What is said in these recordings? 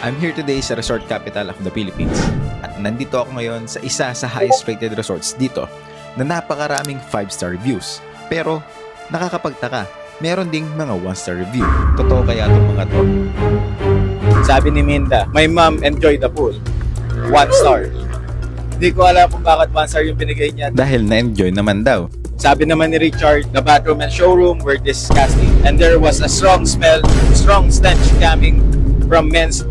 I'm here today sa resort capital of the Philippines at nandito ako ngayon sa isa sa highest rated resorts dito na napakaraming 5-star reviews. Pero nakakapagtaka, meron ding mga 1-star review. Totoo kaya itong mga to? Sabi ni Minda, my mom enjoyed the pool. 1 star. Hindi ko alam kung bakit 1 star yung binigay niya. Dahil na-enjoy naman daw. Sabi naman ni Richard, the bathroom and showroom were disgusting. And there was a strong smell, strong stench coming from men's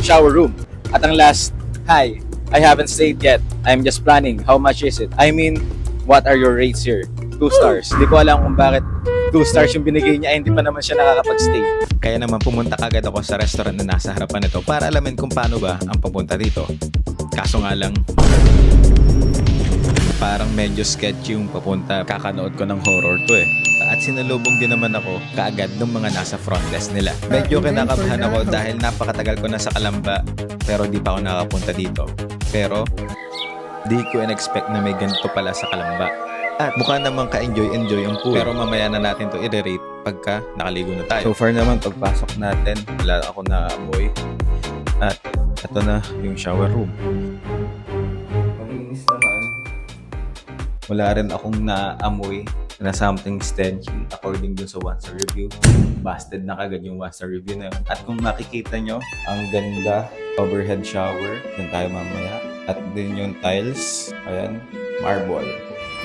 shower room. At ang last, hi, I haven't stayed yet. I'm just planning. How much is it? I mean, what are your rates here? 2 stars. Hindi ko alam kung bakit 2 stars yung binigay niya, hindi pa naman siya nakakapag-stay. Kaya naman pumunta kagad ako sa restaurant na nasa harapan nito para alamin kung paano ba ang papunta dito. Kaso nga lang, parang medyo sketchy yung papunta. Kakanood ko ng horror to eh. At sinalubong din naman ako kaagad ng mga nasa front desk nila. Medyo kinakabahan ako dahil napakatagal ko na sa Calamba pero di pa ako nakapunta dito. Pero di ko in-expect na may ganito pala sa Calamba. At mukha namang ka-enjoy ang pool. Pero mamaya na natin to i-rate pagka nakaligo na tayo. So far naman pagpasok natin, wala ako na amoy. At ito na yung shower room. Malinis naman. Wala rin akong naamoy na something stenchy according dun sa 1-star review. Busted na kagad yung 1-star review na yun. At kung makikita nyo, ang ganda, overhead shower. Yan tayo mamaya. At din yung tiles, ayan, marble.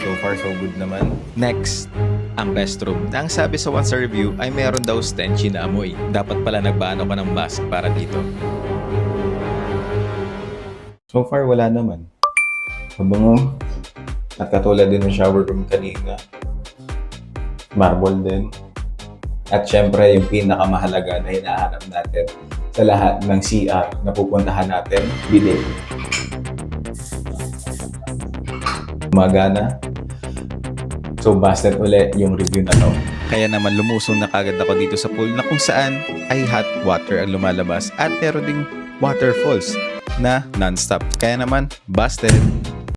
So far, so good naman. Next, ang restroom. Ang sabi sa 1-star review ay meron daw stenchy na amoy. Dapat pala nagbaano ka ng mask para dito. So far, wala naman. Mabango. At katulad din ng shower room kanina. Marble din. At syempre, yung pinakamahalaga na hinahanap natin sa lahat ng CR na pupuntahan natin, bidet. Magana. So, busted ulit yung review na to. Kaya naman lumusong na kagad ako dito sa pool na kung saan ay hot water ang lumalabas at meron ding waterfalls na non-stop. Kaya naman, busted!